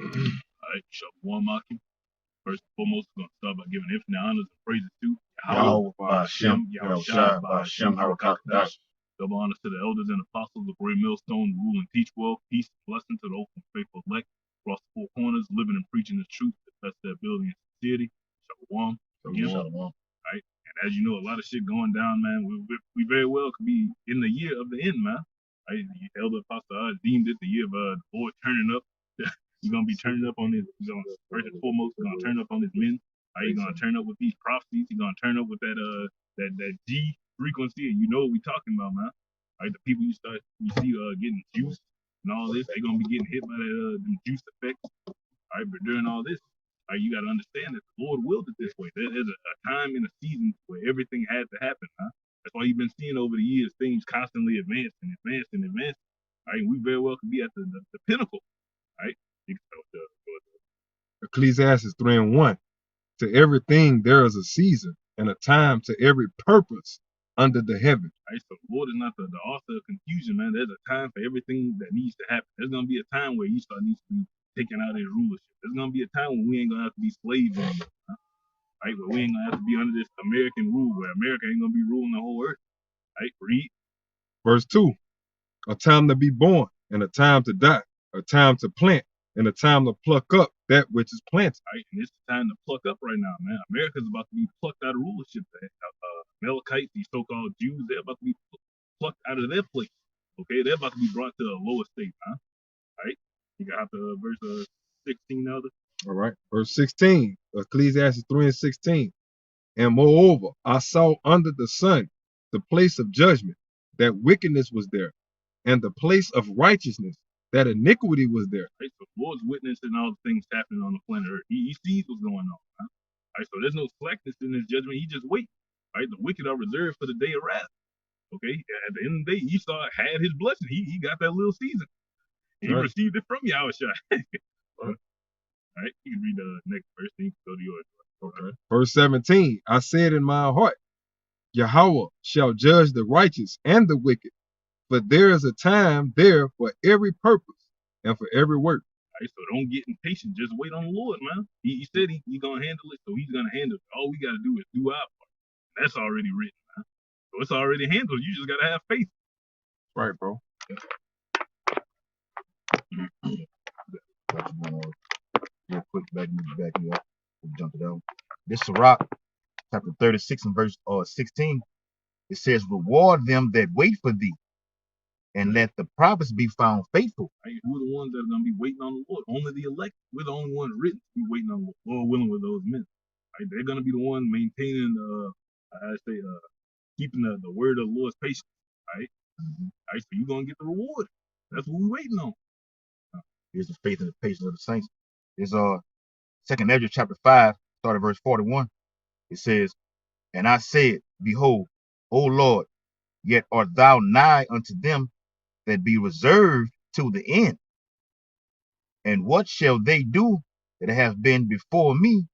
All right, Shalom Akim. First and foremost, we're going to start by giving infinite honors and praises to Yahweh, Ba'Shem, Yahushua, Ba'Shem, Harakakadash. Double honors to the elders and apostles of Great Millstone, who rule and teach well. Peace and blessing to the open faithful elect across the four corners, living and preaching the truth to the best of their ability and sincerity. Shalom. Shalom. Right? And as you know, a lot of shit going down, man. We very well could be in the year of the end, man. Right? The elder apostle deemed it the year of the Lord turning up. He's gonna be turning up on his. First and foremost, he's gonna turn up on his men. Right? He's gonna turn up with these prophecies. He's gonna turn up with that G frequency, and you know what we talking about, man. Right? The people you see getting juiced and all this, they're gonna be getting hit by them juice effects. Right? But during all this, right, you got to understand that the Lord willed it this way. There's a time in a season where everything had to happen, huh? That's why you've been seeing over the years things constantly advancing. Right? We very well could be at the pinnacle, right? Ecclesiastes 3:1. To everything there is a season and a time to every purpose under the heaven. Right? So the Lord is not the author of confusion, man. There's a time for everything that needs to happen. There's gonna be a time where Esau needs to be taken out of his rulership. There's gonna be a time when we ain't gonna have to be slaves anymore, huh? Right? Where we ain't gonna have to be under this American rule, where America ain't gonna be ruling the whole earth. Right? Read. Verse 2. A time to be born and a time to die, a time to plant and a time to pluck up that which is planted. Right? And it's the time to pluck up right now, man. America's about to be plucked out of rulership. Amalekites, these so-called Jews, they're about to be plucked out of their place. Okay, they're about to be brought to a lower state, huh? Right? You got the verse 16, elder. All right, verse 16, Ecclesiastes 3:16. And moreover, I saw under the sun the place of judgment, that wickedness was there, and the place of righteousness, that iniquity was there. Right, so the Lord's witnessing all the things happening on the planet Earth. He sees what's going on. Huh? Right, so there's no slackness in his judgment. He just waits. Right, the wicked are reserved for the day of wrath. Okay, at the end of the day, Esau had his blessing. He got that little season. He received it from Yahushua. All right, you can read the next verse. Then you can go to yours. Okay. Verse 17, I said in my heart, Yahweh shall judge the righteous and the wicked, but there is a time there for every purpose and for every work. Right, so don't get impatient. Just wait on the Lord, man. He said he's going to handle it, so he's going to handle it. All we got to do is do our part. That's already written, man. So it's already handled. You just got to have faith. Right, bro. Real quick, back me up. We'll jump it out. This Sirach, chapter 36 and verse 16. It says, reward them that wait for thee, and let the prophets be found faithful. Right? Who are the ones that are going to be waiting on the Lord? Only the elect. We're the only ones written to be waiting on the Lord, willing with those men. Right? They're going to be the one maintaining keeping the word of the Lord's patience. Right? Right? So you're going to get the reward. That's what we're waiting on. Here's the faith and the patience of the saints. There's 2nd Ezra chapter 5, start at verse 41. It says, and I said, behold, O Lord, yet art thou nigh unto them that be reserved to the end. And what shall they do that have been before me,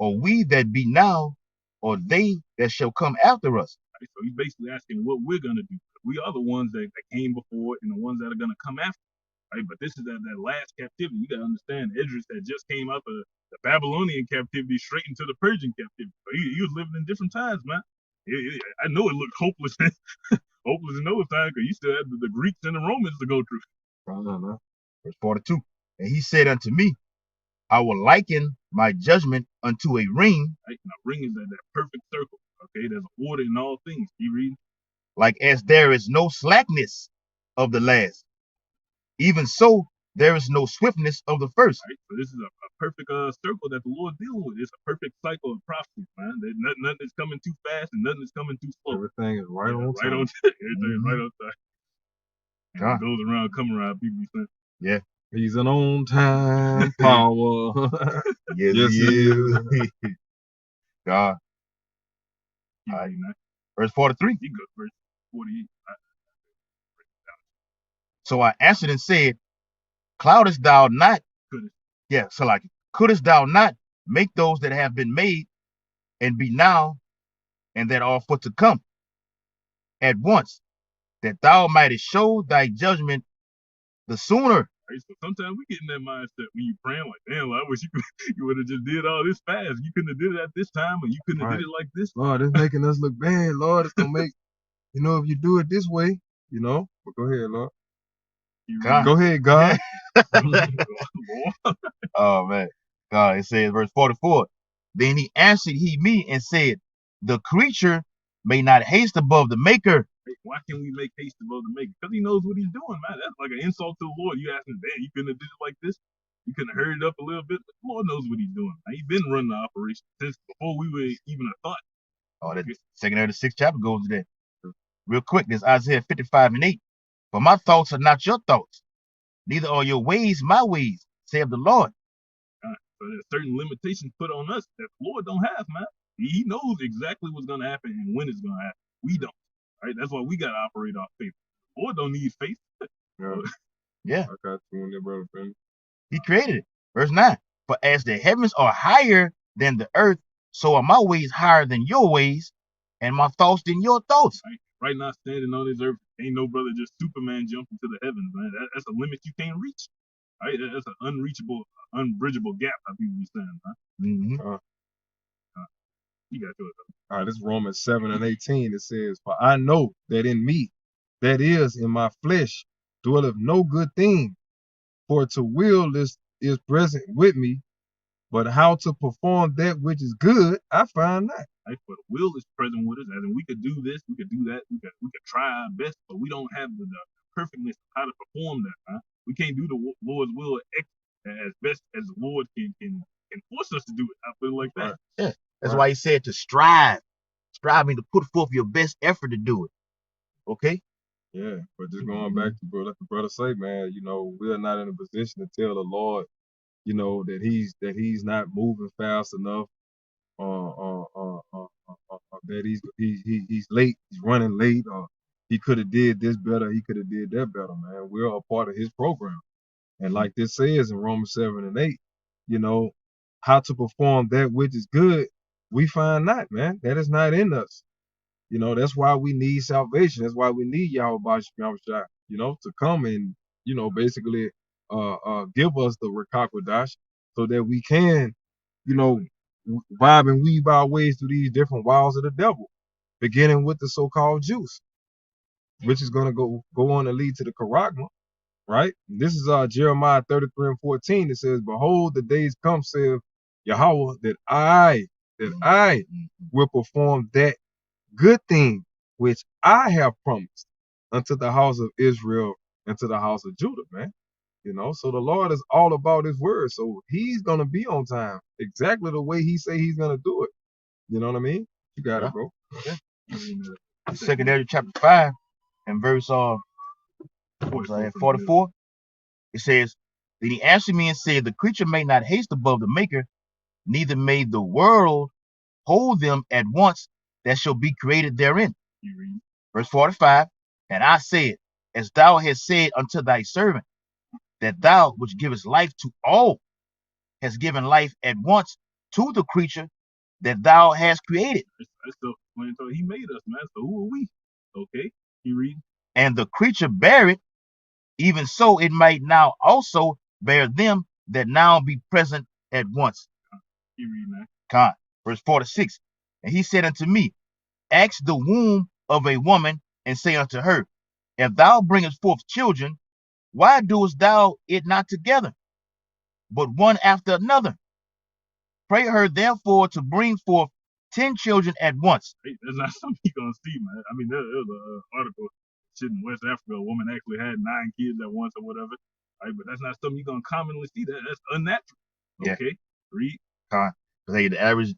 or we that be now, or they that shall come after us? Right, so he's basically asking what we're going to do. We are the ones that came before and the ones that are going to come after. Right? But this is that last captivity. You got to understand, Idris that just came out the Babylonian captivity straight into the Persian captivity. So he was living in different times, man. I know it looked hopeless, hopeless in those times because you still had the Greeks and the Romans to go through. Verse 42. And he said unto me, I will liken my judgment unto a ring. Right? Now, ring is that perfect circle. Okay, there's order in all things. You read? Like as there is no slackness of the last, even so there is no swiftness of the first. Right? So this is a perfect circle that the Lord deals with. It's a perfect cycle of prophecy, man. There's nothing is coming too fast and nothing is coming too slow. Everything is right on time. Right on time. Everything is right on time. And it goes around, come around, people be saying. Yeah. He's an on-time power. Yes, he is. God. All right, man. Verse 43. You go verse 48. So I answered and said, cloudest thou not? Yeah, so like, couldst thou not make those that have been made and be now and that are for to come at once, that thou mightest show thy judgment the sooner Right? So sometimes we get in that mindset when you praying like, damn, I wish you would have just did all this fast. You couldn't have did it at this time, or you couldn't have Right. did it like this. Lord, it's making us look bad. Lord, it's gonna make, if you do it this way, But go ahead, Lord. God. Go ahead, God. Oh man. God, it says verse 44. Then he answered me and said, the creature may not haste above the maker. Why can't we make haste above the maker? Because he knows what he's doing, man. That's like an insult to the Lord. You asking, damn, you couldn't have did it like this? You couldn't have hurried it up a little bit? The Lord knows what he's doing. He's been running the operation since before we were even a thought. Oh, that second or the sixth chapter goes to that. Real quick, this Isaiah 55:8. For my thoughts are not your thoughts, neither are your ways my ways, saith the Lord. So there's certain limitations put on us that the Lord don't have, man. He knows exactly what's going to happen and when it's going to happen. We don't. Right? That's why we got to operate off faith. The Lord don't need faith. Yeah. I got you on there, brother. He created it. Verse 9. For as the heavens are higher than the earth, so are my ways higher than your ways, and my thoughts than your thoughts. Right now, standing on this earth, ain't no brother just Superman jumping to the heavens, man. That's a limit you can't reach. Right? That's an unreachable, unbridgeable gap, how people be saying, huh? You got to do it, though. All right, this is Romans 7:18. It says, for I know that in me, that is in my flesh, dwelleth no good thing. For to will is present with me, but how to perform that which is good, I find not. Right? For the will is present with us, as in we could do this, we could do that, we could try our best, but we don't have the perfectness of how to perform that. Huh? We can't do the Lord's will as best as the Lord can force us to do it. I feel like that. Right. Yeah. That's why he said to strive. Striving to put forth your best effort to do it. Okay? Yeah, but just going back to what the brother say, man, we're not in a position to tell the Lord, that he's not moving fast enough, that he's late, he's running late, or he could have did this better, he could have did that better, man. We're a part of his program. And like this says in Romans 7:8, how to perform that which is good, we find not, man. That is not in us. That's why we need salvation. That's why we need Yahweh Shai, to come and, basically give us the Rakakwadash so that we can, vibe and weave our ways through these different wiles of the devil, beginning with the so-called juice, which is going to go on to lead to the charagma, right? This is Jeremiah 33:14. It says, behold, the days come, saith Yahweh, that I will perform that good thing which I have promised unto the house of Israel and to the house of Judah, man. So the Lord is all about his word. So he's going to be on time exactly the way he say he's going to do it. You know what I mean? You got it, bro. Yeah. Second Ezra chapter 5 and verse 44. It says, then he answered me and said, the creature may not haste above the maker, neither may the world hold them at once that shall be created therein. Verse 45, and I said, as thou hast said unto thy servant, that thou which givest life to all hast given life at once to the creature that thou hast created. He made us, man. So who are we? Okay, you read. And the creature bare it, even so it might now also bear them that now be present at once. You read, man. God. Verse 46, and he said unto me, ask the womb of a woman, and say unto her, if thou bringest forth children, why doest thou it not together, but one after another? Pray her therefore to bring forth 10 children at once. Hey, that's not something you're going to see, man. I mean, there was an article shit in West Africa, a woman actually had 9 kids at once or whatever. Right? But that's not something you're going to commonly see. That's unnatural. Okay? Yeah. Read. Because the average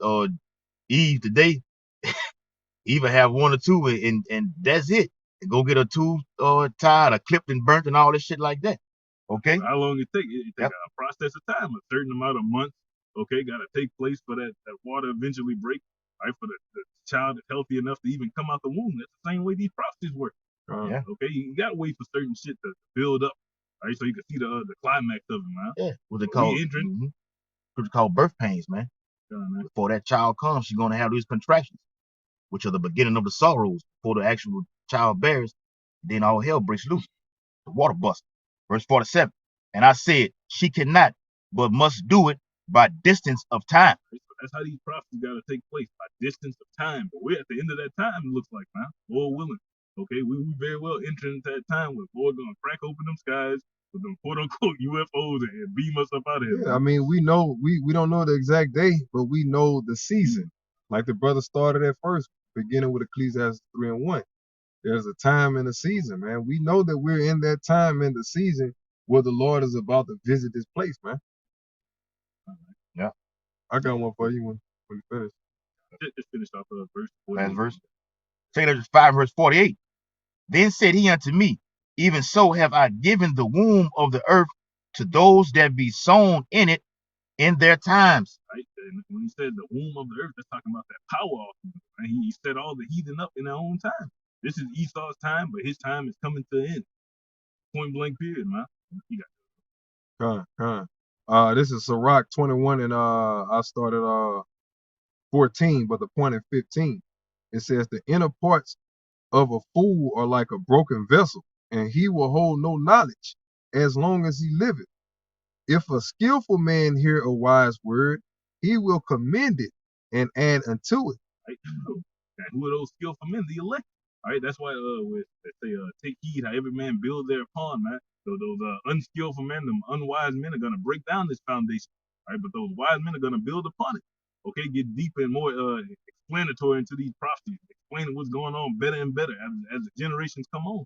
Eve today, even have 1 or 2, and that's it. And go get a tube tied, or clipped and burnt, and all this shit like that. Okay? So how long it take? It take a process of time, a certain amount of months. Okay, got to take place for that water eventually break. Right, for the child is healthy enough to even come out the womb. That's the same way these processes work. Okay, you got to wait for certain shit to build up, right, so you can see the climax of it, man. Yeah, what they call what's called birth pains, man. Before that child comes, she's gonna have these contractions, which are the beginning of the sorrows before the actual child bears. Then all hell breaks loose. The water bust. Verse 47. And I said, she cannot, but must do it by distance of time. That's how these prophecies got to take place, by distance of time. But we're at the end of that time, it looks like, man. Lord willing. Okay, we very well entering into that time where Lord gonna crack open them skies with them quote unquote UFOs and beam us up out of here. Yeah, Man. I mean, we know we don't know the exact day, but we know the season. Like the brother started at first, beginning with Ecclesiastes 3:1. There's a time and a season, man. We know that we're in that time in the season where the Lord is about to visit this place, man. Yeah. I got one for you when you finish. Just finished off verse 48. Last verse. 5 verse 48. Then said he unto me, even so have I given the womb of the earth to those that be sown in it in their times. Right? And when he said the womb of the earth, that's talking about that power. And he set all the heathen up in their own time. This is Esau's time, but his time is coming to an end. Point blank period, man. You Con. This is Sirach 21, and I started 14, but the point in 15. It says the inner parts of a fool are like a broken vessel, and he will hold no knowledge as long as he liveth. If a skillful man hear a wise word, he will commend it and add unto it. right? And who are those skillful men? The elect. All right, that's why they say take heed how every man build thereupon, man. So those unskillful men, them unwise men are gonna break down this foundation, right? But those wise men are gonna build upon it. Okay, get deeper and more explanatory into these prophecies, explaining what's going on better and better as the generations come on.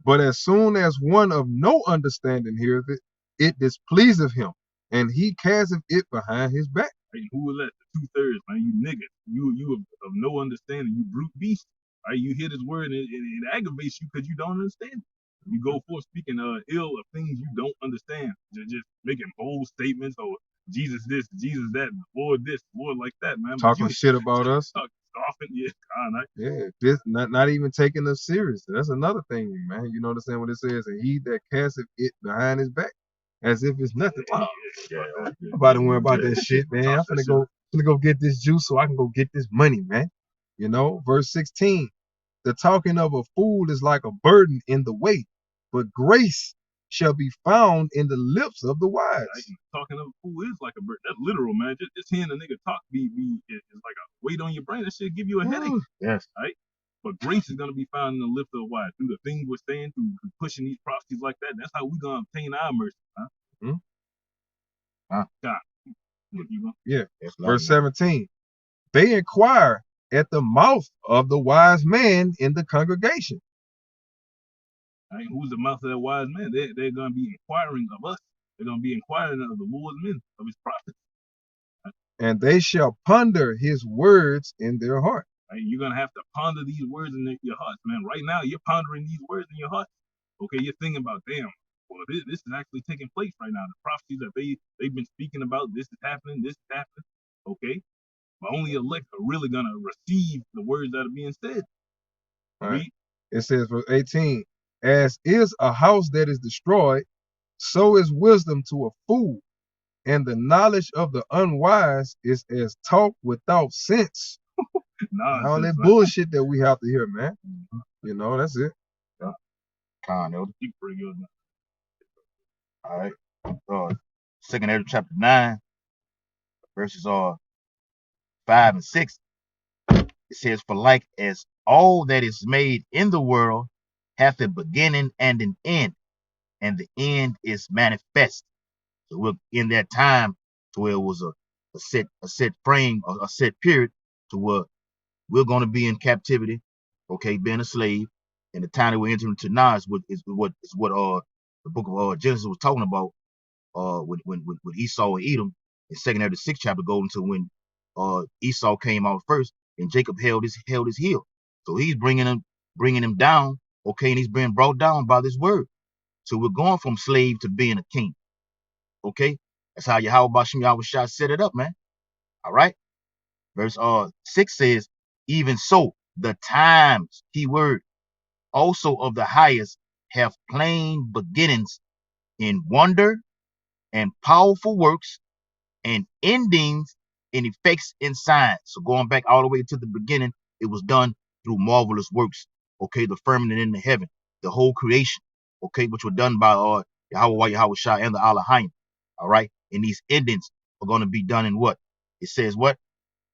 But as soon as one of no understanding heareth it, it displeaseth him, and he casteth it behind his back. Right? Who will let the 2/3, man? You niggas, you of no understanding, you brute beast. Right? You hear this word and it aggravates you because you don't understand. You go forth speaking ill of things you don't understand, just making bold statements or Jesus this, Jesus that, Lord this, Lord like that, man. Talking shit about us. Scoffing, yeah, God, Yeah, this not even taking us serious. That's another thing, man. You know what I'm saying? What it says, and he that casteth it behind his back, as if it's nothing. Wow. I'm about to worry about that shit, man. I'm finna go get this juice so I can go get this money, man. You know, verse 16. The talking of a fool is like a burden in the way, but grace shall be found in the lips of the wise. Right? Talking of a fool is like a burden. That's literal, man. Just hearing a nigga talk is like a weight on your brain. That shit give you a headache. Yes. Right? But grace is gonna be found in the lips of the wise through the things we're saying, through pushing these prophecies like that. That's how we gonna obtain our mercy, huh? God. Yeah. Verse 17. They inquire at the mouth of the wise man in the congregation. Right? Who's the mouth of that wise man? They're going to be inquiring of us. They're going to be inquiring of the Lord's men, of his prophets. Right? And they shall ponder his words in their heart. Right? You're going to have to ponder these words in your hearts, man. Right now, you're pondering these words in your heart. Okay, you're thinking about, damn, well, this is actually taking place right now. The prophecies that they've been speaking about, this is happening, this is happening. Okay? But only elect are really going to receive the words that are being said. Right. It says, verse 18, as is a house that is destroyed, so is wisdom to a fool, and the knowledge of the unwise is as talk without sense. All that bullshit that we have to hear, man. You know, that's it. Yeah. Elder. You bring yours now. All right. Second Ezra chapter 9, verses 5 and 6. It says, for like as all that is made in the world hath a beginning and an end, and the end is manifest. So we're in that time to where it was a set frame, a set period to where we're going to be in captivity, okay, being a slave. And the time that we're entering into now is what the book of Genesis was talking about when Esau and Edom. In second Ezra 6 chapter goes into when Esau came out first and Jacob held his heel. So he's bringing him down, okay, and he's being brought down by this word. So we're going from slave to being a king. Okay, that's how Yahweh Shah set it up, man. All right. Verse 6 says, even so, the times, keyword, also of the highest have plain beginnings in wonder and powerful works and endings in effects and signs. So going back all the way to the beginning, it was done through marvelous works. Okay, the firmament in the heaven, the whole creation. Okay, which were done by Yahweh Shah and the Alahayim. All right. And these endings are going to be done in what? It says what?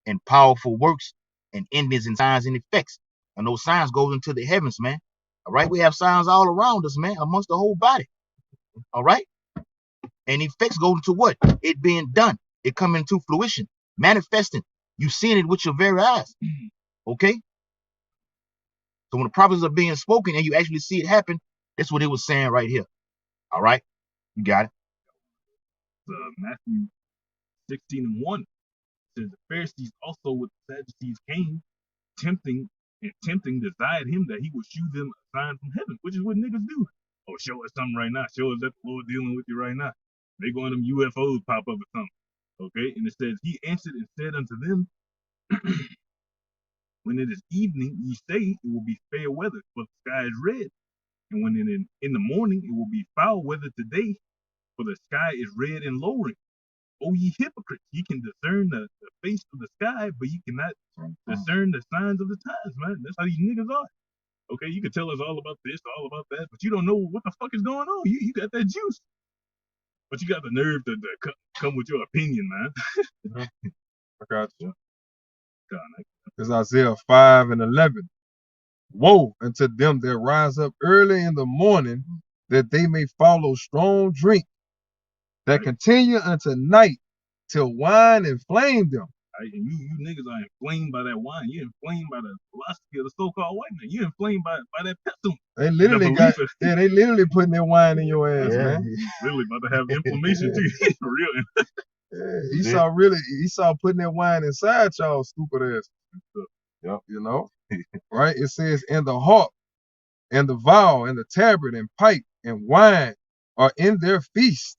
In powerful works and endings and signs and effects. And those signs go into the heavens, man. All right. We have signs all around us, man, amongst the whole body. All right. And effects go into what? It being done. It coming into fruition, manifesting. You seeing it with your very eyes. Okay. So when the prophets are being spoken and you actually see it happen, that's what it was saying right here. All right. You got it. Matthew 16:1 says the Pharisees also with the Sadducees came, tempting desired him that he would shew them a sign from heaven, which is what niggas do. Oh, show us something right now. Show us that the Lord dealing with you right now. They go on them UFOs pop up or something. Okay, and it says he answered and said unto them, when it is evening, ye say it will be fair weather, for the sky is red. And when in the morning it will be foul weather today, for the sky is red and lowering. O ye hypocrites, ye can discern the face of the sky, but ye cannot discern the signs of the times, man. That's how these niggas are. Okay, you can tell us all about this, all about that, but you don't know what the fuck is going on. You got that juice, but you got the nerve to come with your opinion, man. I got you. It's Isaiah 5:11. Woe unto them that rise up early in the morning, that they may follow strong drink, that continue unto night, till wine inflame them. Right? And you niggas are inflamed by that wine. You're inflamed by the philosophy of the so-called white man. You're inflamed by that pestilence. They literally putting their wine in your ass, man. Literally about to have inflammation too. For real. Esau putting that wine inside y'all stupid ass. Yep. You know? Right? It says, and the harp, and the viol, and the tabret, and pipe, and wine are in their feast.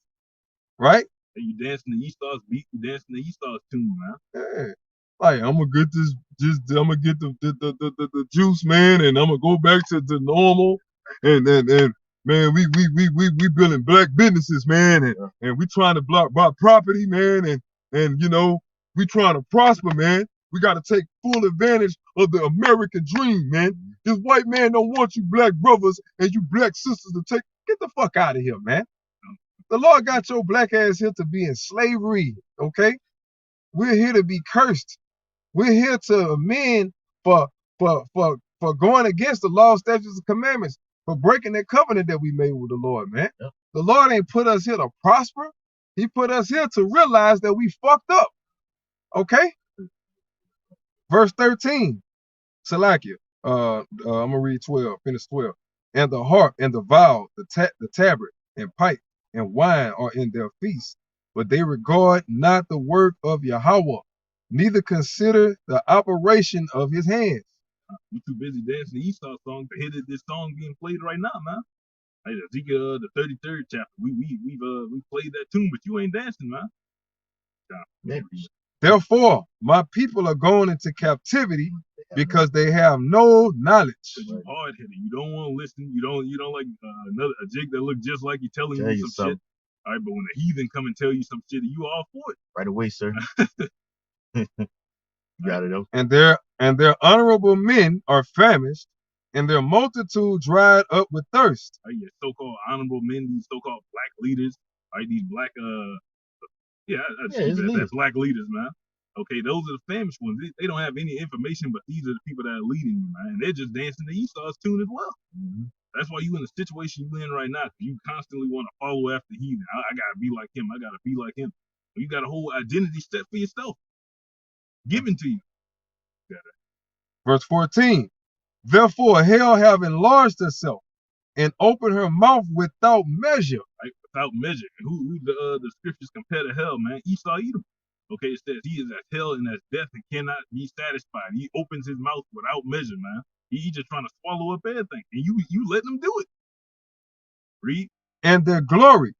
Right? And you dancing the Esau's beat, you dancing the Esau's tune, man. Yeah. Like, I'm gonna get I'm gonna get the juice, man, and I'm gonna go back to the normal. And man, we building black businesses, man, and we trying to buy property, man, and you know, we trying to prosper, man. We gotta take full advantage of the American dream, man. This white man don't want you black brothers and you black sisters to get the fuck out of here, man. The Lord got your black ass here to be in slavery, okay? We're here to be cursed. We're here to amend for going against the law, statutes, and commandments, for breaking that covenant that we made with the Lord, man. Yep. The Lord ain't put us here to prosper. He put us here to realize that we fucked up, okay? Verse 13, Salakia. I'm gonna read 12, finish 12. And the harp and the viol, the tabret and pipe and wine are in their feast, but they regard not the work of Yahweh, neither consider the operation of his hands. You too busy dancing the Esau song to hear this song being played right now, man. Hey, Ezekiel, the 33rd chapter. We played that tune, but you ain't dancing, man. Therefore, my people are going into captivity because they have no knowledge. You hard headed. You don't want to listen. You don't like a jig that look just like you telling you some shit. All right, but when a heathen come and tell you some shit, you all for it. Right away, sir. You got it, though. And their honorable men are famished, and their multitude dried up with thirst. Right, your so-called honorable men, these so-called black leaders, right? These black that's black leaders, man. Okay, those are the famished ones. They don't have any information, but these are the people that are leading you, man. And they're just dancing the Esau's tune as well. That's why you in the situation you in right now, because you constantly want to follow after heathen. I gotta be like him. I gotta be like him. You got a whole identity set for yourself, given to you. Verse 14. Therefore, hell have enlarged herself and opened her mouth without measure. Right, without measure. And who the scriptures compare to hell, man? Esau Edom. Okay, it says he is as hell and as death and cannot be satisfied. He opens his mouth without measure, man. He just trying to swallow up everything. And you letting him do it. Read. And their glory,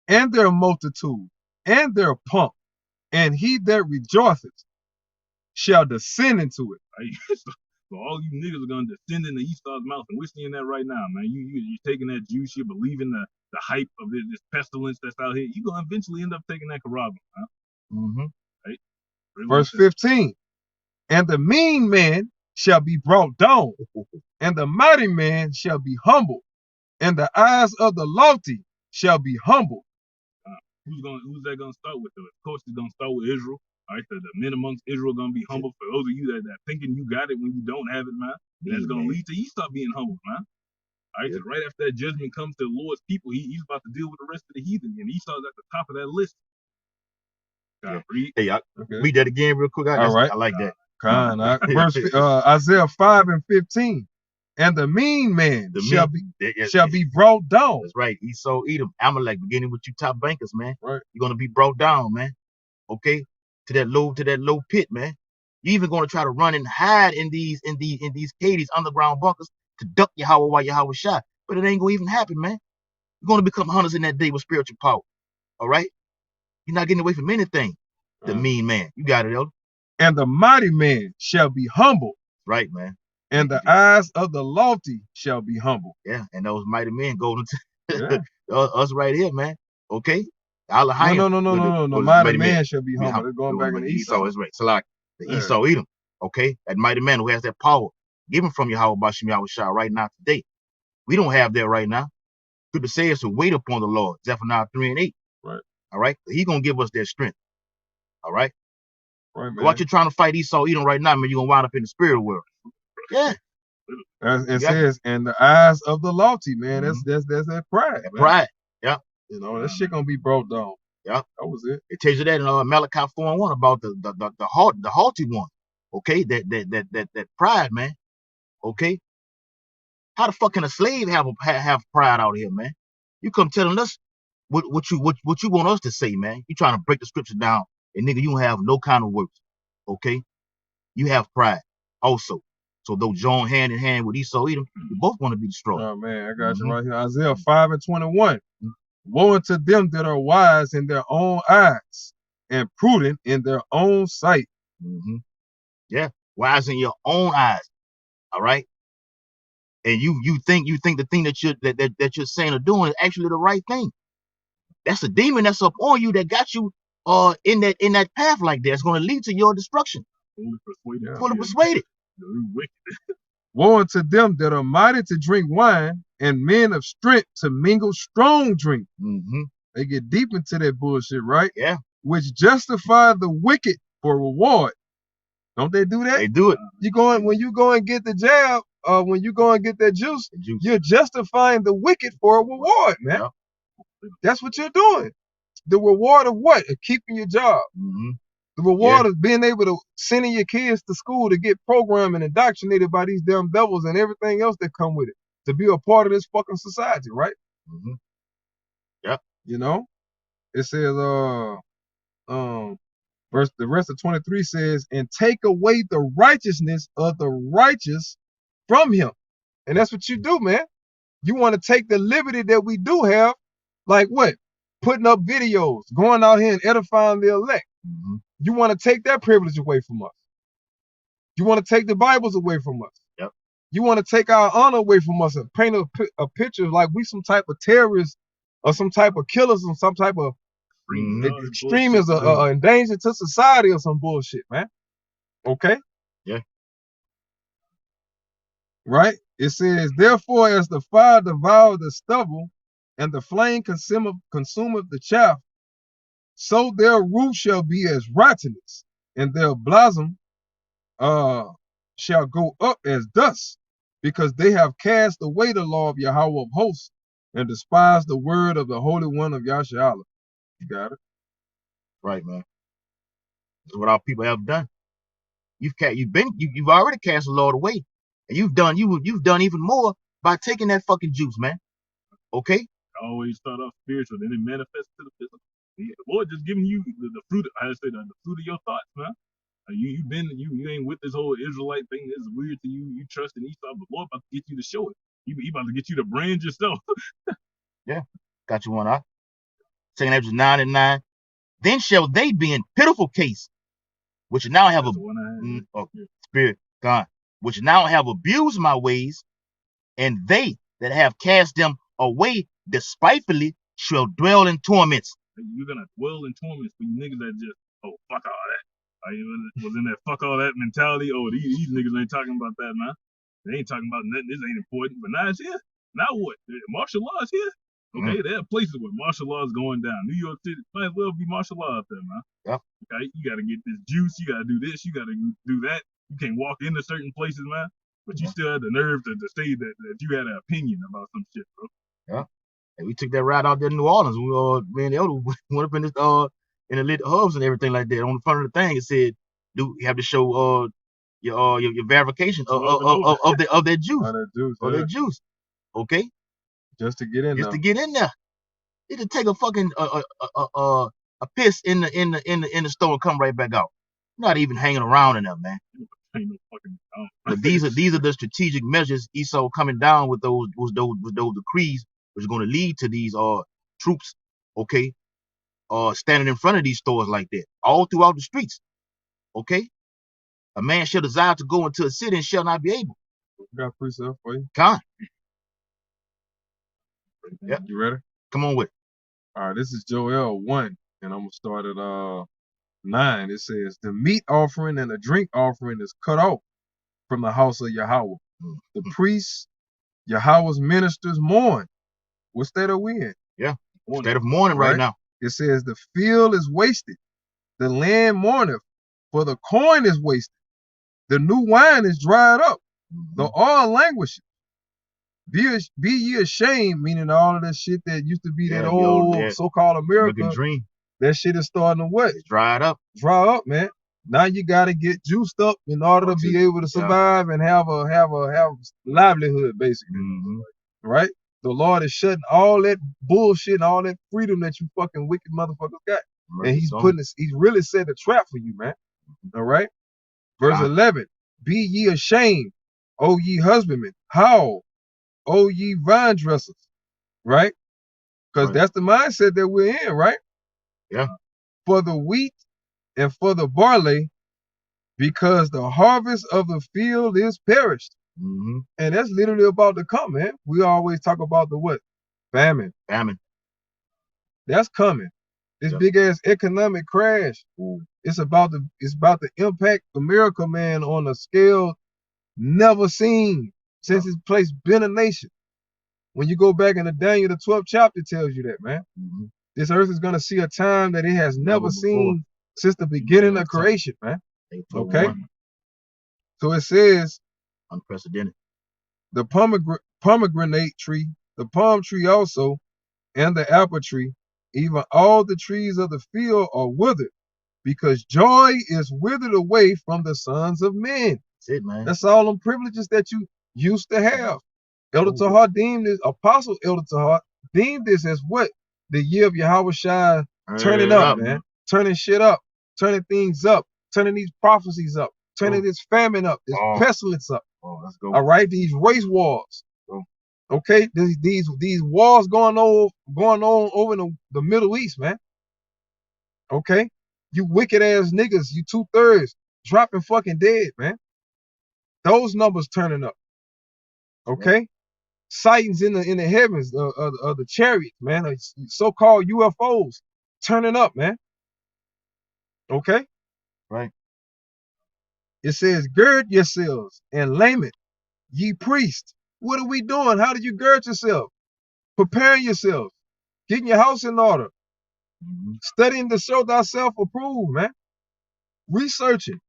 and their multitude, and their pomp, and he that rejoiceth shall descend into it. Right? So all you niggas are gonna descend into Esau's mouth, and we're seeing that right now, man. You're taking that juice, you're believing the hype of this pestilence that's out here. You're gonna eventually end up taking that Karabah, man. Right? Verse 15. And the mean man shall be brought down, and the mighty man shall be humbled, and the eyes of the lofty shall be humbled. Who's that gonna start with though? Of course, it's gonna start with Israel. All right, the men amongst Israel gonna be humble. For those of you that thinking you got it when you don't have it, man, that's gonna lead to Esau being humble, man. All right, because right after that judgment comes to the Lord's people, he's about to deal with the rest of the heathen, and Esau's at the top of that list. Read. Hey, read that again real quick. All right, I like that. Verse Isaiah 5:15. And the mean man shall be brought down. That's right. Esau, Edom, Amalek, beginning with you top bankers, man. Right. You're gonna be brought down, man. Okay, to that low pit, man. You're even gonna try to run and hide in these caves, underground bunkers to duck Yahweh while Yahweh shot. But it ain't gonna even happen, man. You're gonna become hunters in that day with spiritual power. All right. You're not getting away from anything. The mean man. You got it, Elder. And the mighty man shall be humbled. Right, man. And the eyes of the lofty shall be humble. Yeah, and those mighty men go to us right here, man. Okay? No. The mighty man shall be humble. They're going back in Esau. Is right. So like the Esau Edom. Okay? That mighty man who has that power given from Yahweh Bashim Yahweh Shah right now today. We don't have that right now. Scripture says to wait upon the Lord. Zephaniah 3:8. Right. All right? He's gonna give us that strength. All right? Right, man. What you're trying to fight Esau Edom right now, man, you're gonna wind up in the spirit world. Yeah. It says, and the eyes of the lofty, man. That's that pride. That pride. Yeah. You know, that shit gonna be brought down. Yeah. That was it. It tells you that in Malachi 4:1 about the haughty one. Okay, that pride, man. Okay. How the fuck can a slave have pride out here, man? You come telling us what you want us to say, man. You trying to break the scripture down, and nigga, you don't have no kind of works. Okay? You have pride also. So those join hand in hand with Esau Edom, you both want to be destroyed. Oh man, I got you right here. Isaiah 5:21. Woe unto them that are wise in their own eyes and prudent in their own sight. Yeah, wise in your own eyes. All right. And you think the thing that you're saying or doing is actually the right thing. That's a demon that's up on you that got you in that path like that. It's going to lead to your destruction. Fully persuaded. Woe unto them that are mighty to drink wine and men of strength to mingle strong drink. They get deep into that bullshit, right? Yeah. Which justify the wicked for reward. Don't they do that? They do it. When you go and get the jab, when you go and get that juice, you're justifying the wicked for a reward, man. Yeah. That's what you're doing. The reward of what? Of keeping your job. The reward of being able to sending your kids to school to get programmed and indoctrinated by these damn devils and everything else that come with it. To be a part of this fucking society, right? Yep. You know? It says, the rest of 23 says, and take away the righteousness of the righteous from him. And that's what you do, man. You want to take the liberty that we do have, like what? Putting up videos, going out here and edifying the elect. You want to take that privilege away from us. You want to take the Bibles away from us. Yep. You want to take our honor away from us and paint a picture like we some type of terrorists or some type of killers or some type of extremists or in danger to society or some bullshit, man. Okay? Yeah. Right? It says, therefore, as the fire devoureth the stubble and the flame consumeth the chaff, so their root shall be as rottenness, and their blossom shall go up as dust, because they have cast away the law of Yahweh of hosts and despised the word of the Holy One of Yasharallah. You got it? Right, man. That's what our people have done. You've already cast the Lord away, and you've done even more by taking that fucking juice, man. Okay? Always start off spiritual, then it manifests to the physical. The Lord just giving you the fruit. I say the fruit of your thoughts, man. You ain't with this whole Israelite thing. It's weird to you. You trust in Esau, but Lord about to get you to show it. He about to get you to brand yourself. Yeah, got you one out. 2 Ezra 9:9. Then shall they be in pitiful case, which now have spirit God, which now have abused my ways, and they that have cast them away despitefully shall dwell in torments. You're gonna dwell in torments for you niggas that just fuck all that. I was in that fuck all that mentality. These niggas ain't talking about that, man. They ain't talking about nothing. This ain't important. But now it's here. Now what? Martial law is here. Okay, there are places where martial law is going down. New York City might as well be martial law out there, man. Yep. Okay, you gotta get this juice, you gotta do this, you gotta do that. You can't walk into certain places, man. But you still had the nerve to say that you had an opinion about some shit, bro. Yeah. And we took that ride out there in New Orleans. Me and the other went up in this in the lit hubs and everything like that. On the front of the thing, it said, "Do you have to show your verification of that juice, that juice, okay, just to get in just there. to get in there. It could take a fucking a piss in the store and come right back out. Not even hanging around in there, man. Ain't no fucking But these are the strategic measures Esau coming down with those decrees, which is going to lead to these troops, okay, standing in front of these stores like that, all throughout the streets, okay. A man shall desire to go into a city and shall not be able. We got a precept for you. Con. Yep. You ready? Come on with it. All right, this is Joel 1, and I'm gonna start at 9. It says, the meat offering and the drink offering is cut off from the house of Yahweh. The priests, Yahweh's ministers mourn. What state are we in? Yeah, state of mourning right now. It says the field is wasted, the land mourneth, for the corn is wasted, the new wine is dried up, the oil languishes. Be ye ashamed, meaning all of that shit that used to be that old so-called America dream. That shit is starting to what? It's dried up. Dry up, man. Now you gotta get juiced up in order to be able to survive and have a livelihood, basically. Right? The Lord is shutting all that bullshit and all that freedom that you fucking wicked motherfuckers got. And he's really set a trap for you, man. All right? Verse 11. Be ye ashamed, O ye husbandmen. Howl, O ye vine dressers. Right? Because that's the mindset that we're in, right? Yeah. For the wheat and for the barley, because the harvest of the field is perished. And that's literally about to come, man. We always talk about the what? Famine. That's coming. This big ass economic crash. It's about to impact America, man, on a scale never seen since this place been a nation. When you go back into Daniel, the 12th chapter tells you that, man. This earth is going to see a time that it has never seen since the beginning of creation, man. Okay? So it says, unprecedented. The pomegranate tree, the palm tree also, and the apple tree, even all the trees of the field are withered, because joy is withered away from the sons of men. That's it, man. That's all them privileges that you used to have. Elder Tahar deemed this, Apostle Elder Tahar deemed this as what? The year of Yahweh Shai turning up, man. Turning shit up, turning things up, turning these prophecies up, turning this famine up, this pestilence up. Let's go. All right, these race wars. Okay, these wars going on over in the Middle East, man. Okay, you wicked ass niggas, you 2/3 dropping fucking dead, man. Those numbers turning up. Okay, sightings in the heavens of the chariots, man, so-called UFOs turning up, man. Okay, right. It says, gird yourselves and lament, ye priests. What are we doing? How do you gird yourself? Preparing yourself, getting your house in order, studying to show thyself approved, man. Researching,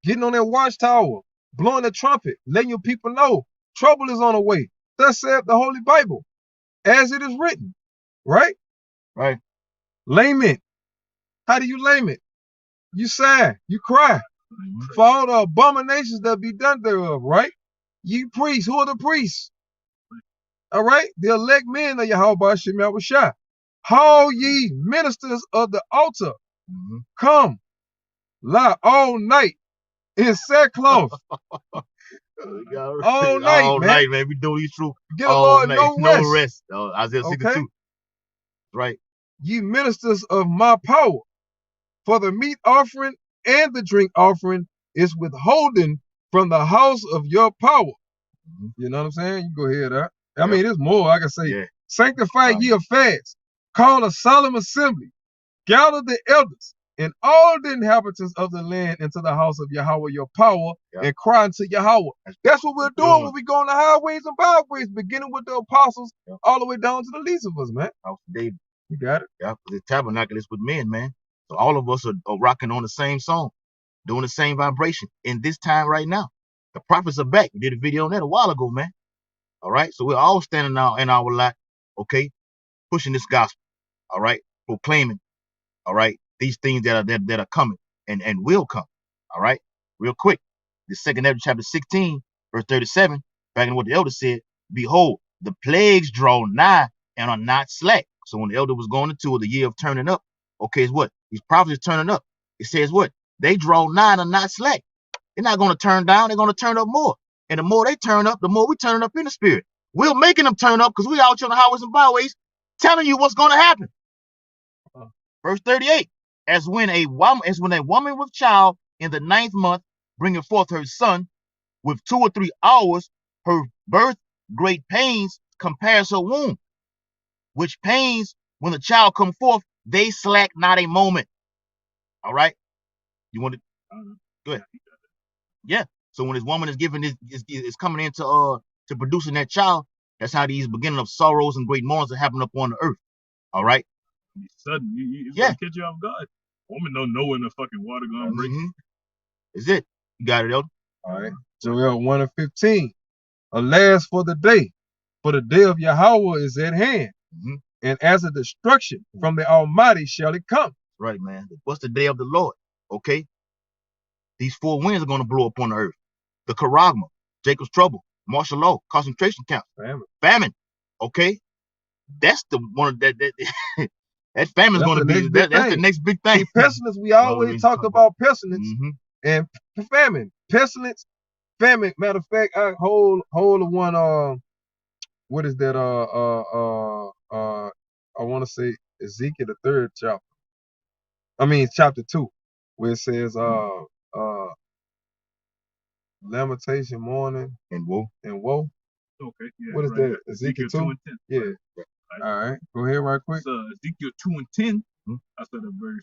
getting on that watchtower, blowing the trumpet, letting your people know trouble is on the way. Thus saith the Holy Bible, as it is written, right? Right. Lament. How do you lament? You sigh, you cry for all the abominations that be done thereof, right? Ye priests, who are the priests? All right, the elect men of Yahweh Shem Yahushua. How ye ministers of the altar, come, lie all night in sackcloth. All night, man. We do these truth. Get a Lord no rest. Isaiah 62. Right. Ye ministers of my power, for the meat offering and the drink offering is withholding from the house of your power. You know what I'm saying? You go ahead, I mean, there's more I can say. Sanctify ye a fast, call a solemn assembly, gather the elders, and all the inhabitants of the land into the house of Yahweh your power, and cry unto Yahweh. That's what we're doing when we go on the highways and byways, beginning with the apostles all the way down to the least of us, man. House of David. You got it? Yeah, because the tabernacle is with men, man. So all of us are rocking on the same song, doing the same vibration in this time right now. The prophets are back. We did a video on that a while ago, man. All right. So we're all standing now in our lot, okay, pushing this gospel, all right, proclaiming, all right, these things that are coming and will come. All right. Real quick. The second Ezra chapter 16, verse 37, back in what the elder said, behold, the plagues draw nigh and are not slack. So when the elder was going into the year of turning up, okay, it's what? These prophets are turning up. It says what? They draw nigh and are not slack. They're not going to turn down. They're going to turn up more. And the more they turn up, the more we turn up in the spirit. We're making them turn up because we out here on the highways and byways telling you what's going to happen. Verse 38, as when a woman with child in the 9th month bringeth forth her son, with 2 or 3 hours her birth, great pains compares her womb, which pains when the child come forth, they slack not a moment. All right. You want to go ahead? Yeah. So when this woman is giving is coming into to producing that child, that's how these beginning of sorrows and great mourns are happening upon the earth. All right. Sudden, it's gonna catch you off guard. Woman don't know when the fucking water gonna break. Is it? You got it, elder. All right. Joel 1:15. Alas for the day of Yahweh is at hand, and as a destruction from the Almighty shall it come. Right, man. What's the day of the Lord? Okay. These 4 winds are going to blow up on the earth. The Charagma, Jacob's trouble, martial law, concentration camp, famine. Okay. That's the one that famine is going to be. That's the next big thing. See, pestilence. We always talk about pestilence and famine. Pestilence, famine. Matter of fact, I hold the one. What is that? I want to say Ezekiel the 3rd chapter. I mean chapter 2, where it says lamentation, mourning, and woe. Okay. Yeah, what is that? Ezekiel 2 and 10. Yeah. All right. Go ahead right quick. So Ezekiel 2 and 10. I said verse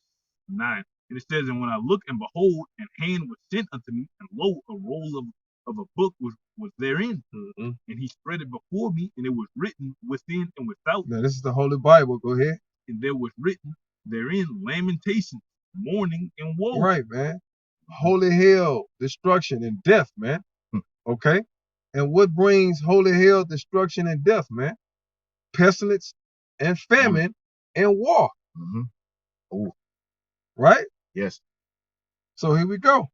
9. And it says, and when I looked and behold, an hand was sent unto me, and lo, a roll of a book was therein. And he spread it before me, and it was written within and without. Now this is the Holy Bible. Go ahead. And there was written therein lamentation, mourning, and woe. Right, man. Holy hell, destruction, and death, man. Okay. And what brings holy hell, destruction, and death, man? Pestilence and famine and war. Right? Yes. So here we go.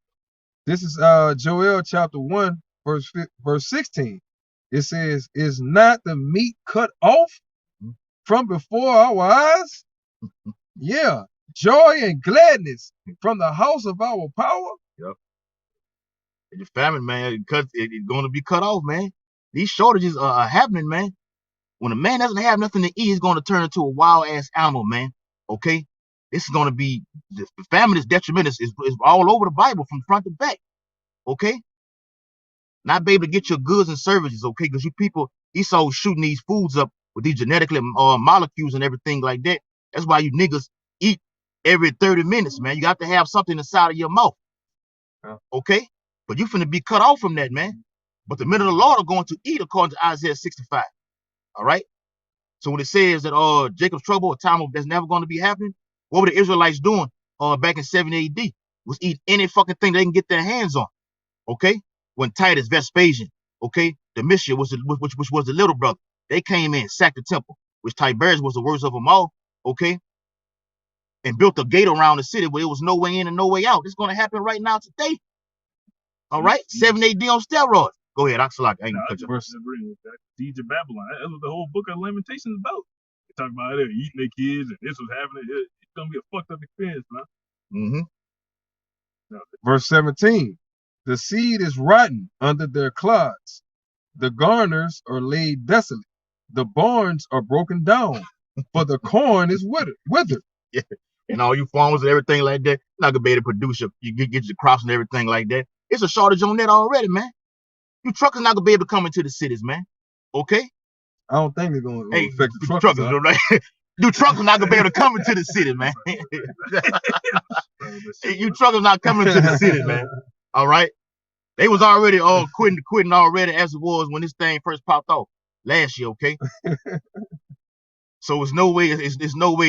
This is Joel chapter 1, verse 16. It says, is not the meat cut off from before our eyes? Yeah. Joy and gladness from the house of our power. Yep. And the famine, man, it's going to be cut off, man. These shortages are happening, man. When a man doesn't have nothing to eat, he's going to turn into a wild ass animal, man. Okay. This is going to be, the famine is detrimental. Is all over the Bible from front to back. Okay. Not be able to get your goods and services, okay? Because you people, Esau shooting these foods up with these genetically molecules and everything like that. That's why you niggas eat every 30 minutes, man. You got to have something inside of your mouth. Okay? But you finna be cut off from that, man. But the men of the Lord are going to eat according to Isaiah 65. All right? So when it says that Jacob's trouble, a time that's never going to be happening, what were the Israelites doing back in 70 AD? Was eat any fucking thing they can get their hands on. Okay? When Titus, Vespasian, okay, Domitian which was the little brother, they came in, sacked the temple, which Tiberius was the worst of them all, okay, and built a gate around the city where it was no way in and no way out. It's going to happen right now today. All right, 7 AD on steroids. Go ahead, Oxalak. I ain't gonna cut you. Siege of Babylon. That's what the whole book of Lamentations is about. They talk about it eating their kids and this was happening. It's gonna be a fucked up experience, man. Verse 17. The seed is rotten under their clods. The garners are laid desolate. The barns are broken down, for the corn is withered. Yeah. And all you farmers and everything like that, not gonna be able to produce you get your crops and everything like that. It's a shortage on that already, man. You truckers not gonna be able to come into the cities, man. Okay? I don't think they're gonna affect the truckers. Right? You truckers not gonna be able to come into the city, man. You truckers not coming into the city, man. All right. They was already quitting already as it was when this thing first popped off last year, okay? So it's no way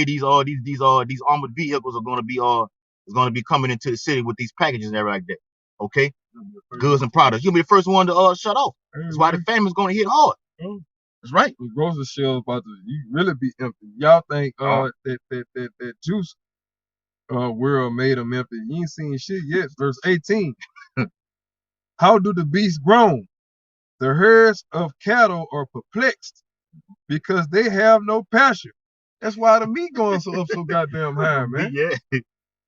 these armored vehicles are gonna be coming into the city with these packages and everything like that. Okay? Goods and products. You'll be the first one to shut off. That's why the famine's gonna hit hard. That's right. The grocery shelves about to really be empty. Y'all think that juice world made them empty. You ain't seen shit yet. Verse 18. How do the beasts groan? The herds of cattle are perplexed because they have no pasture. That's why the meat going up so goddamn high, man. Yeah.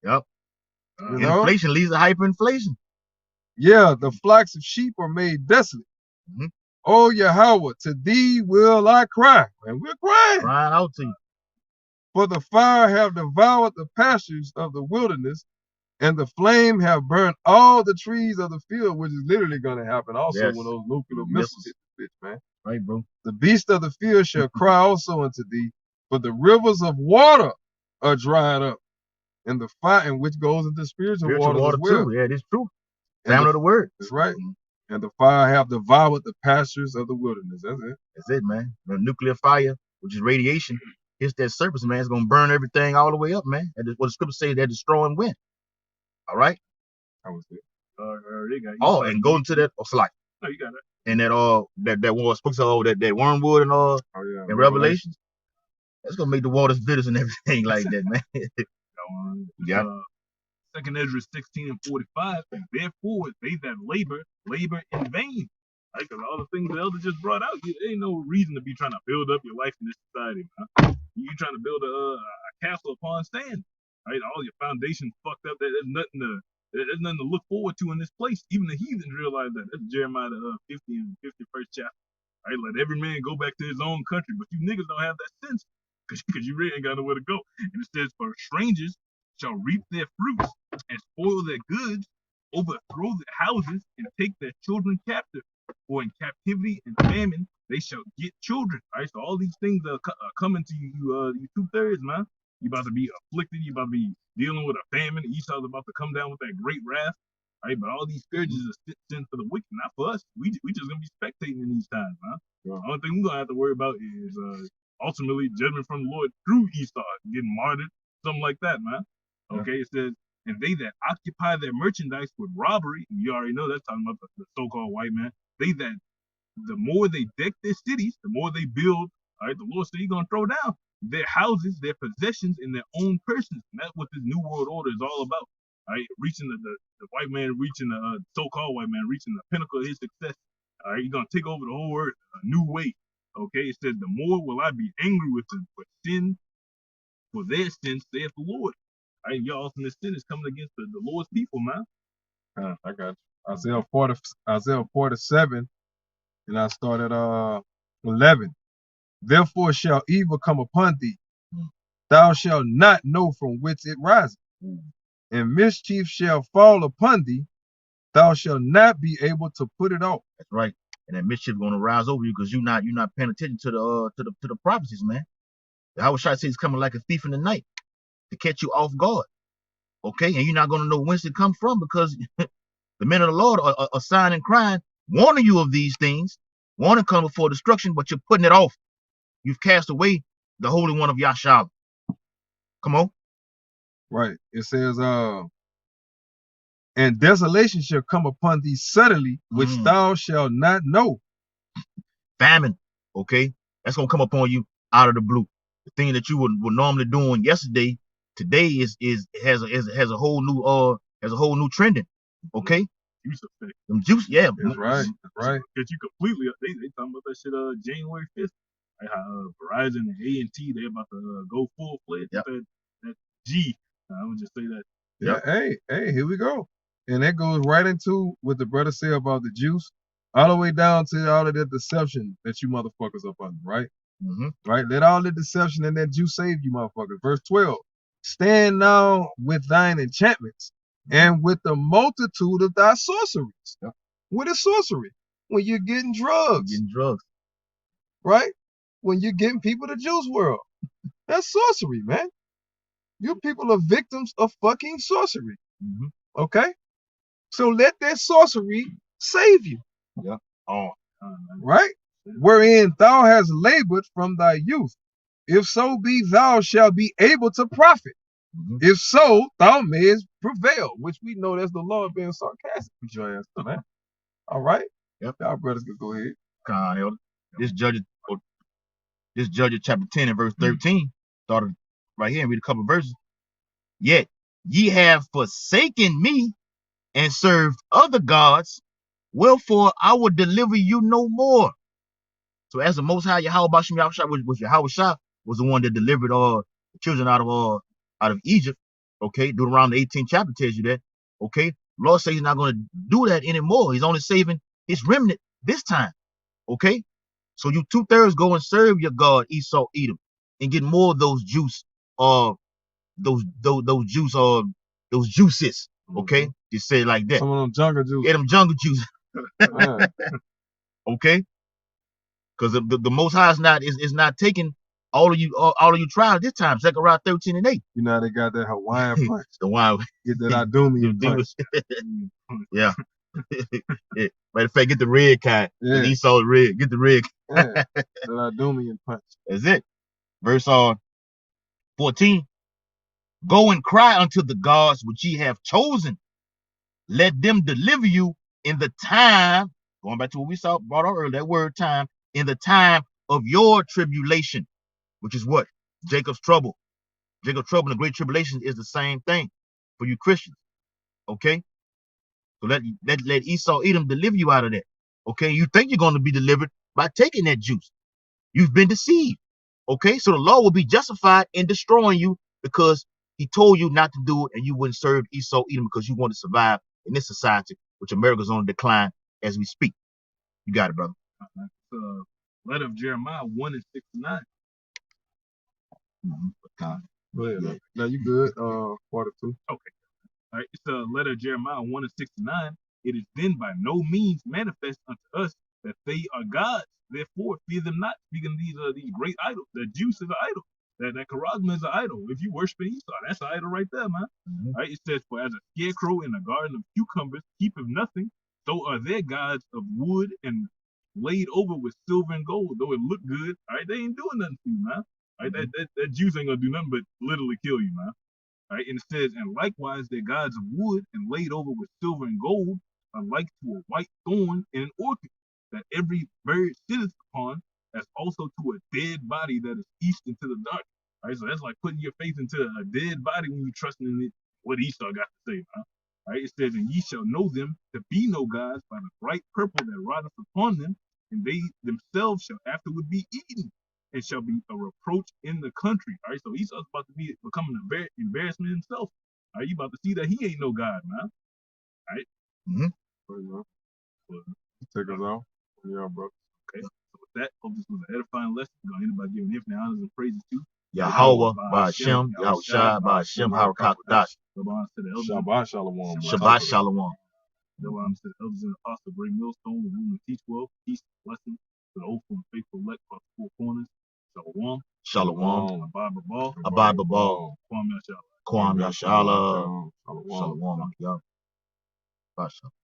Yep. You know? Inflation leads to hyperinflation. Yeah, the flocks of sheep are made desolate. Oh, Yahweh, to thee will I cry. And we're crying. Crying out to you. For the fire have devoured the pastures of the wilderness, and the flame have burned all the trees of the field, which is literally going to happen also when those nuclear missiles hit the bitch, man. Right, bro. The beasts of the field shall cry also unto thee, for the rivers of water are dried up, and the fire, and which goes into spiritual water as well. Too. Yeah, that's true. Famine of the word. That's right. And the fire have devoured the pastures of the wilderness. That's it. That's it, man. The nuclear fire, which is radiation, hits that surface, man. It's gonna burn everything all the way up, man. That's what the scriptures say, they're destroying wind. All right. That was it. And go into that. No, you got it. And that war speaks of that wormwood and in Revelations. That's gonna make the waters bitter and everything like that, man. Yeah. 2nd Ezra 16:45, and therefore they that labor in vain. Right? Because all the things the elder just brought out, there ain't no reason to be trying to build up your life in this society, man. You trying to build a castle upon sand, right? All your foundations fucked up. There's nothing to look forward to in this place. Even the heathens realize that. That's Jeremiah 50 and 51st chapter. Right? Let every man go back to his own country, but you niggas don't have that sense because you really ain't got nowhere to go. And it says, for strangers shall reap their fruits and spoil their goods, overthrow their houses, and take their children captive. For in captivity and famine they shall get children. Right? So all these things are coming to you 2/3, man. You about to be afflicted. You about to be dealing with a famine. Esau's about to come down with that great wrath. Right? But all these scourges are sent for the wicked, not for us. We just gonna be spectating in these times, man. The only thing we're gonna have to worry about is ultimately judgment from the Lord through Esau getting martyred, something like that, man. Okay, it says, and they that occupy their merchandise with robbery, and you already know that's talking about the so-called white man. They that, the more they deck their cities, the more they build. All right, the Lord said He's gonna throw down their houses, their possessions, and their own persons. And that's what this new world order is all about. All right, reaching the white man, reaching the so-called white man, reaching the pinnacle of his success. All right, He's gonna take over the whole earth, a new way. Okay, it says, the more will I be angry with them for sin, for their sins, saith the Lord. All right, your ultimate sin is coming against the Lord's people, man. I got you. Isaiah 47, and I start at 11. Therefore shall evil come upon thee. Thou shalt not know from whence it riseth. And mischief shall fall upon thee. Thou shalt not be able to put it off. That's right. And that mischief gonna rise over you because you're not paying attention to the prophecies, man. The Howard Shot says he's coming like a thief in the night to catch you off guard. Okay, and you're not gonna know whence it come from because the men of the Lord are sighing and crying, warning you of these things. Warning comes before destruction, but you're putting it off. You've cast away the Holy One of Yahshua. Come on. Right. It says, and desolation shall come upon thee suddenly, which thou shalt not know. Famine. Okay, that's gonna come upon you out of the blue. The thing that you were normally doing yesterday, today has a whole new trending. Okay. Juice effect. Them juice, yeah. That's right. That's right. Because you completely, they talking about that shit January 5th. Like how Verizon and AT&T, they about to go full fledged. Yep. That G. I would just say that. Yeah. Hey, here we go. And that goes right into what the brother said about the juice, all the way down to all of that deception that you motherfuckers up under, right? Right? Let all the deception and that juice save you motherfuckers. Verse 12. Stand now with thine enchantments and with the multitude of thy sorceries. What is sorcery? When you're getting drugs. Getting drugs. Right? When you're getting people to juice world. That's sorcery, man. You people are victims of fucking sorcery. Okay? So let that sorcery save you. Yeah. Oh. Right? Wherein thou hast labored from thy youth. If so be thou shalt be able to profit. If so, thou mayest prevail. Which we know that's the Lord being sarcastic with your ass, man. All right? Yep. Y'all brothers can go ahead. Elder. This Judges chapter 10 and verse 13. Started right here and read a couple of verses. Yet ye have forsaken me and served other gods, wherefore I will deliver you no more. So as the Most High Yahweh Bashim Yahushua was Yahweh Shah was the one that delivered the children out of Egypt. Okay, Deuteronomy 18th chapter tells you that. Okay, Lord says he's not going to do that anymore. He's only saving his remnant this time. Okay, so you 2/3 go and serve your God Esau, Edom, and get more of those juice, those juices. Okay, just say it like that. Some of them jungle juice. Yeah, them jungle juice. Okay, because the Most High is not taking all of you trials this time. Zechariah 13 and 8. You know they got that Hawaiian punch. The wine. Get that Idumean punch. Yeah. Yeah. Matter of fact, get the red kind. Yeah. Esau's red. Get the red. Yeah. That Idumean punch. That's it. Verse 14. Go and cry unto the gods which ye have chosen. Let them deliver you in the time. Going back to what we brought out earlier, that word time. In the time of your tribulation, which is what? Jacob's trouble. Jacob's trouble and the great tribulation is the same thing for you Christians. Okay? So let Esau Edom deliver you out of that. Okay? You think you're going to be delivered by taking that juice. You've been deceived. Okay? So the Lord will be justified in destroying you because he told you not to do it and you wouldn't serve Esau Edom because you want to survive in this society, which America's on the decline as we speak. You got it, brother. Letter of Jeremiah 1 and 6 to 9. Go ahead. Yeah. No, you good. 42. Okay. All right. It's a letter of Jeremiah 1 and 6 to 9. It is then by no means manifest unto us that they are gods. Therefore, fear them not. Speaking of these great idols. That juice is an idol. That charisma is an idol. If you worship Esau, that's an idol right there, man. All right. It says, for as a scarecrow in a garden of cucumbers keepeth nothing, so are their gods of wood and laid over with silver and gold. Though it look good, all right, they ain't doing nothing to you, man. All right, that juice ain't gonna do nothing but literally kill you, man. All right, and it says, and likewise their gods of wood and laid over with silver and gold are like to a white thorn in an orchard that every bird sitteth upon, as also to a dead body that is east into the dark. All right, so that's like putting your faith into a dead body when you're trusting in it. What Esau got to say, man. All right, it says, and ye shall know them to be no gods by the bright purple that rideth upon them, and they themselves shall afterward be eaten, and shall be a reproach in the country. All right, so Esau's about to become an embarrassment himself. All right, you about to see that he ain't no God, man. All right. Take us out. Yeah, bro. Okay. So with that, hope this was an edifying lesson. Go anybody giving infinite honors and praises to Yahweh, Ba'ashem, Yahushua, Ba'ashem, Harakakadash. Shabbat Shalom. Shabbat Shalom. Double honors to the elders and apostles, bring millstone, room and teach well, peace, blessing, to the hopeful and faithful elect across the four corners. Shalom. Shalom. Abad Babal. Abad Babal. Kwam Yashala. Kwam Yashala. Shalom. Shalom.